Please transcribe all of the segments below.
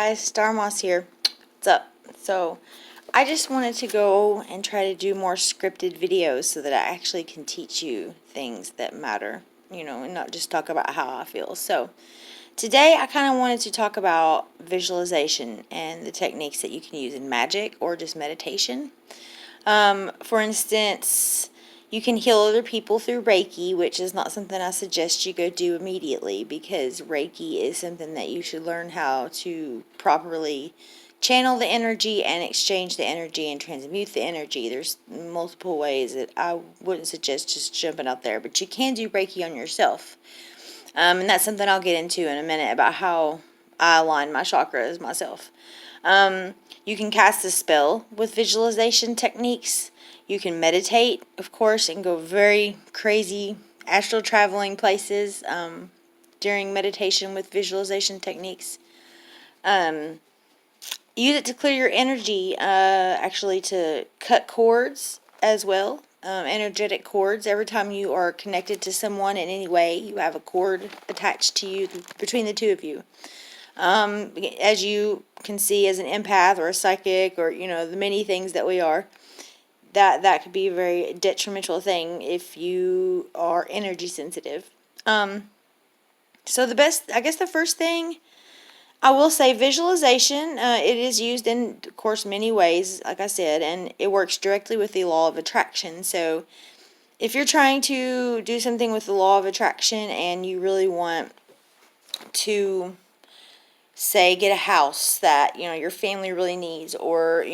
guys, Star Moss here. What's up? So, I just wanted to go and try to do more scripted videos so that I actually can teach you things that matter, and not just talk about how I feel. So, today I kind of wanted to talk about visualization and the techniques that you can use in magic or just meditation. For instance, you can heal other people through Reiki, which is not something I suggest you go do immediately, because Reiki is something that you should learn how to properly channel the energy and exchange the energy and transmute the energy. There's multiple ways that I wouldn't suggest just jumping out there, but you can do Reiki on yourself. And that's something I'll get into in a minute about how I align my chakras myself. You can cast a spell with visualization techniques. You can meditate, of course, and go very crazy astral traveling places during meditation with visualization techniques. Use it to clear your energy, actually to cut cords as well, energetic cords. Every time you are connected to someone in any way, you have a cord attached to you between the two of you. As you can see, as an empath or a psychic, or the many things that we are, that could be a very detrimental thing if you are energy sensitive. So the first thing I will say, visualization, it is used in, of course, many ways, like I said, and it works directly with the law of attraction. So if you're trying to do something with the law of attraction and you really want to, say, get a house that, your family really needs, or,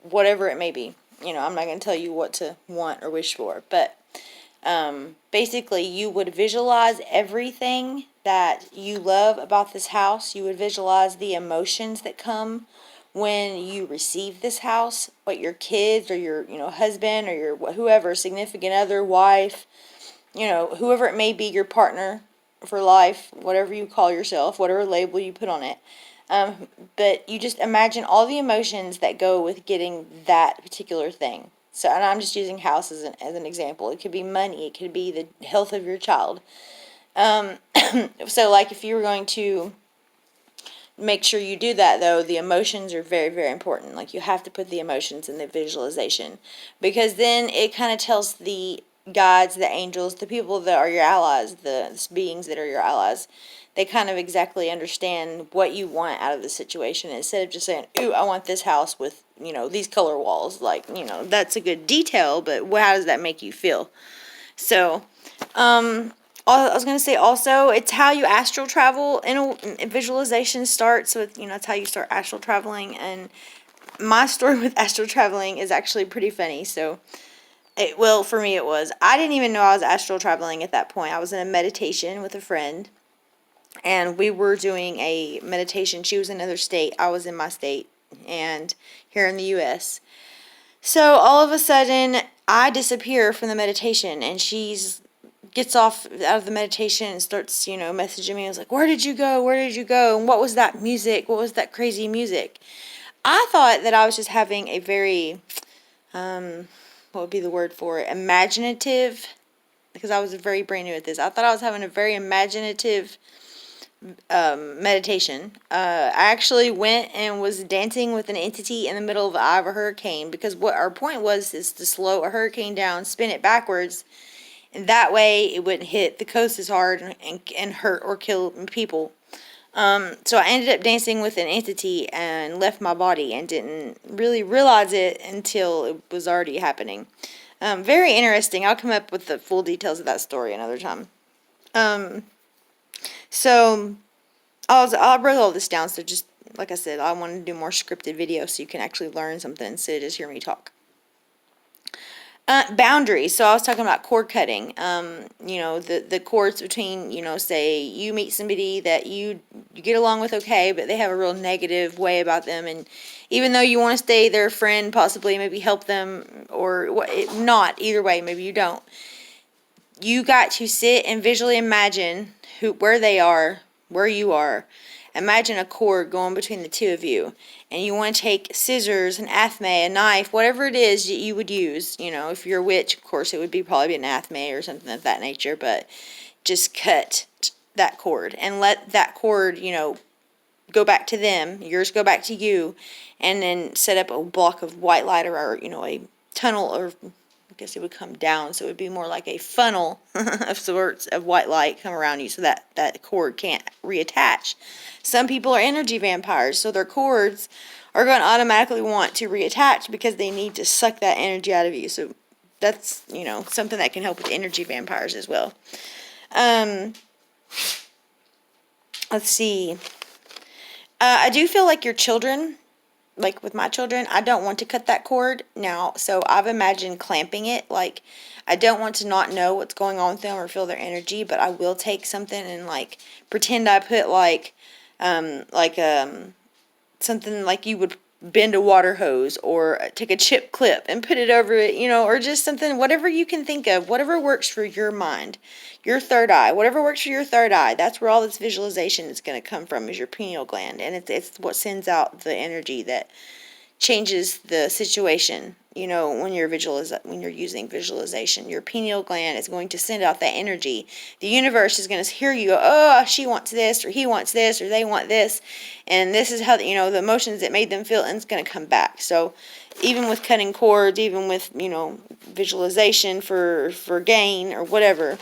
whatever it may be. I'm not going to tell you what to want or wish for, but basically you would visualize everything that you love about this house. You would visualize the emotions that come when you receive this house, what your kids or your, husband or your whoever, significant other, wife, whoever it may be, your partner for life, whatever you call yourself, whatever label you put on it. But you just imagine all the emotions that go with getting that particular thing. So, and I'm just using house as an example. It could be money. It could be the health of your child. So, like, if you were going to make sure you do that, though, the emotions are very, very important. Like, you have to put the emotions in the visualization, because then it kind of tells the guides, the angels, the people that are your allies, the beings that are your allies, they kind of exactly understand what you want out of the situation, instead of just saying, ooh, I want this house with, these color walls. Like, that's a good detail, but how does that make you feel? So, I was going to say also, it's how you astral travel in visualization starts. So, it's how you start astral traveling. And my story with astral traveling is actually pretty funny. So, for me it was. I didn't even know I was astral traveling at that point. I was in a meditation with a friend, and we were doing a meditation. She was in another state. I was in my state, and here in the U.S. So all of a sudden, I disappear from the meditation, and she's gets off out of the meditation and starts, messaging me. I was like, where did you go? Where did you go? And what was that music? What was that crazy music? I thought that I was just having a very, what would be the word for it? Imaginative, because I was very brand new at this. I thought I was having a very imaginative meditation. I actually went and was dancing with an entity in the middle of the eye of a hurricane, because what our point was is to slow a hurricane down, spin it backwards, and that way it wouldn't hit the coast as hard and hurt or kill people. So I ended up dancing with an entity and left my body and didn't really realize it until it was already happening. Very interesting. I'll come up with the full details of that story another time. So I wrote all this down, so just like I said, I wanted to do more scripted videos so you can actually learn something instead of just hear me talk. Boundaries. So I was talking about cord cutting. The cords between, say you meet somebody that you get along with, okay, but they have a real negative way about them, and even though you want to stay their friend, possibly maybe help them, or not, either way, maybe you don't. You got to sit and visually imagine where they are, where you are. Imagine a cord going between the two of you, and you want to take scissors, an athame, a knife, whatever it is that you would use. If you're a witch, of course, it would be probably an athame or something of that nature, but just cut that cord and let that cord, go back to them, yours go back to you, and then set up a block of white light, or a tunnel, or I guess it would come down, so it would be more like a funnel of sorts of white light come around you, so that cord can't reattach. Some people are energy vampires, so their cords are going to automatically want to reattach because they need to suck that energy out of you. So that's, something that can help with energy vampires as well. Let's see. I do feel like your children, like with my children, I don't want to cut that cord now. So I've imagined clamping it. Like, I don't want to not know what's going on with them or feel their energy, but I will take something and like pretend I put something like you would bend a water hose, or take a chip clip and put it over it, or just something, whatever you can think of, whatever works for your mind, your third eye, whatever works for your third eye. That's where all this visualization is going to come from, is your pineal gland, and it's what sends out the energy that changes the situation. When you're using visualization, your pineal gland is going to send out that energy. The universe is going to hear you go, oh, she wants this, or he wants this, or they want this, and this is how the emotions that made them feel, and it's going to come back. So even with cutting cords, even with visualization for gain or whatever.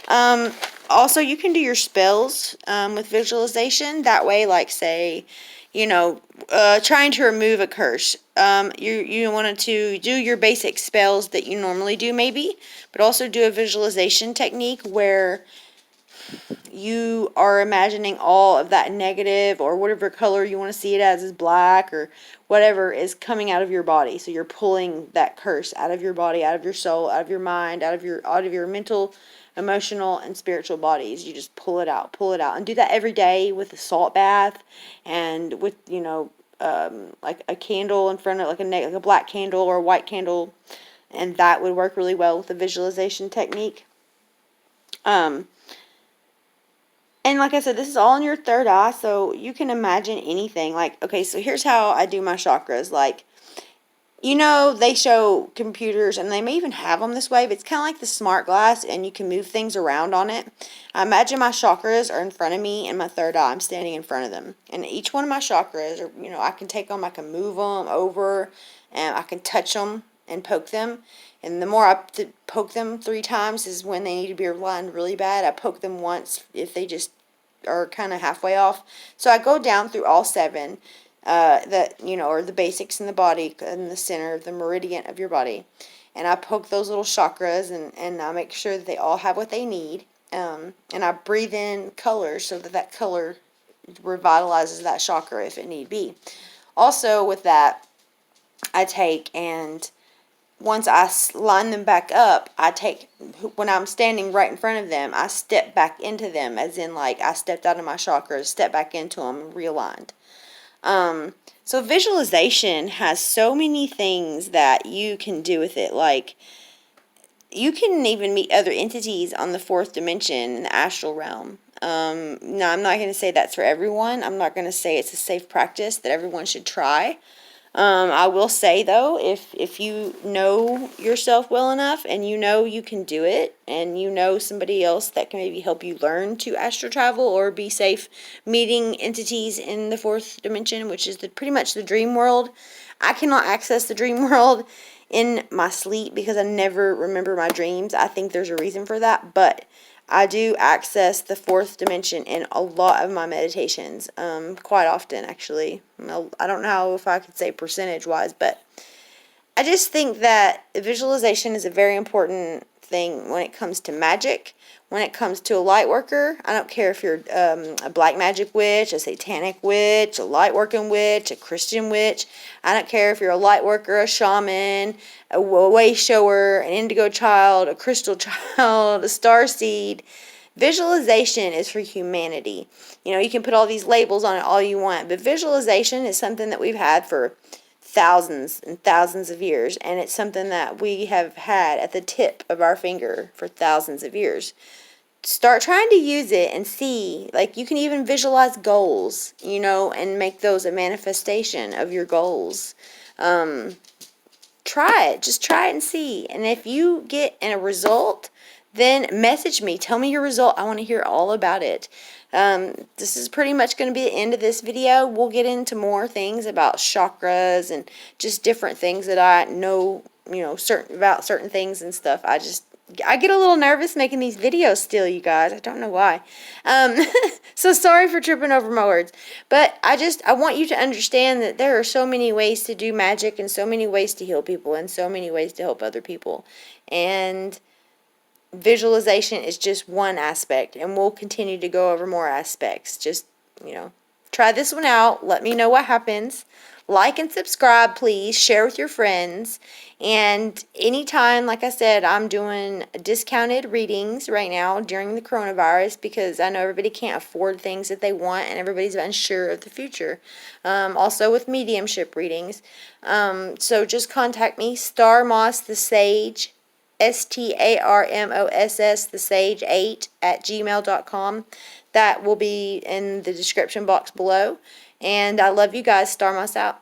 Also, you can do your spells with visualization. That way, like say, trying to remove a curse. You wanted to do your basic spells that you normally do, maybe, but also do a visualization technique where you are imagining all of that negative, or whatever color you want to see it as, is black or whatever, is coming out of your body. So you're pulling that curse out of your body, out of your soul, out of your mind, out of your mental, emotional, and spiritual bodies. You just pull it out, and do that every day with a salt bath, and with like a candle in front of, like a black candle or a white candle, and that would work really well with the visualization technique. And like I said, this is all in your third eye, so you can imagine anything. Like, okay, so here's how I do my chakras. Like, they show computers, and they may even have them this way, but it's kind of like the smart glass, and you can move things around on it. I imagine my chakras are in front of me, and my third eye, I'm standing in front of them. And each one of my chakras, or, I can take them, I can move them over, and I can touch them and poke them. And the more I poke them 3 times is when they need to be aligned really bad. I poke them once if they just are kind of halfway off. So I go down through all 7, or the basics in the body, in the center of the meridian of your body. And I poke those little chakras, and I make sure that they all have what they need. And I breathe in color so that color revitalizes that chakra if it need be. Also with that, I take, and once I line them back up, when I'm standing right in front of them, I step back into them, as in like I stepped out of my chakras, step back into them, and realigned. So visualization has so many things that you can do with it. Like, you can even meet other entities on the 4th dimension in the astral realm. Now, I'm not going to say that's for everyone. I'm not going to say it's a safe practice that everyone should try. I will say, though, if you know yourself well enough, and you can do it, and somebody else that can maybe help you learn to astral travel or be safe meeting entities in the 4th dimension, which is pretty much the dream world. I cannot access the dream world in my sleep because I never remember my dreams. I think there's a reason for that, but I do access the 4th dimension in a lot of my meditations, quite often, actually. I don't know if I could say percentage-wise, but I just think that visualization is a very important thing when it comes to magic. When it comes to a light worker, I don't care if you're a black magic witch, a satanic witch, a light working witch, a Christian witch. I don't care if you're a light worker, a shaman, a way shower, an indigo child, a crystal child, a star seed. Visualization is for humanity. You can put all these labels on it all you want, but visualization is something that we've had for thousands and thousands of years, and it's something that we have had at the tip of our finger for thousands of years. Start trying to use it and see, like, you can even visualize goals, and make those a manifestation of your goals. Try it. Just try it and see. And if you get a result, then message me. Tell me your result. I want to hear all about it. This is pretty much going to be the end of this video. We'll get into more things about chakras and just different things that I know, certain things and stuff. I get a little nervous making these videos still, you guys. I don't know why. So sorry for tripping over my words. But I want you to understand that there are so many ways to do magic and so many ways to heal people and so many ways to help other people. And visualization is just one aspect, and we'll continue to go over more aspects. Just, try this one out. Let me know what happens. Like and subscribe, please. Share with your friends. And anytime, like I said, I'm doing discounted readings right now during the coronavirus because I know everybody can't afford things that they want and everybody's unsure of the future. Also with mediumship readings. So just contact me, Star Moss the Sage, STARMOSS the Sage 8 at gmail.com. That will be in the description box below. And I love you guys. Star Moss out.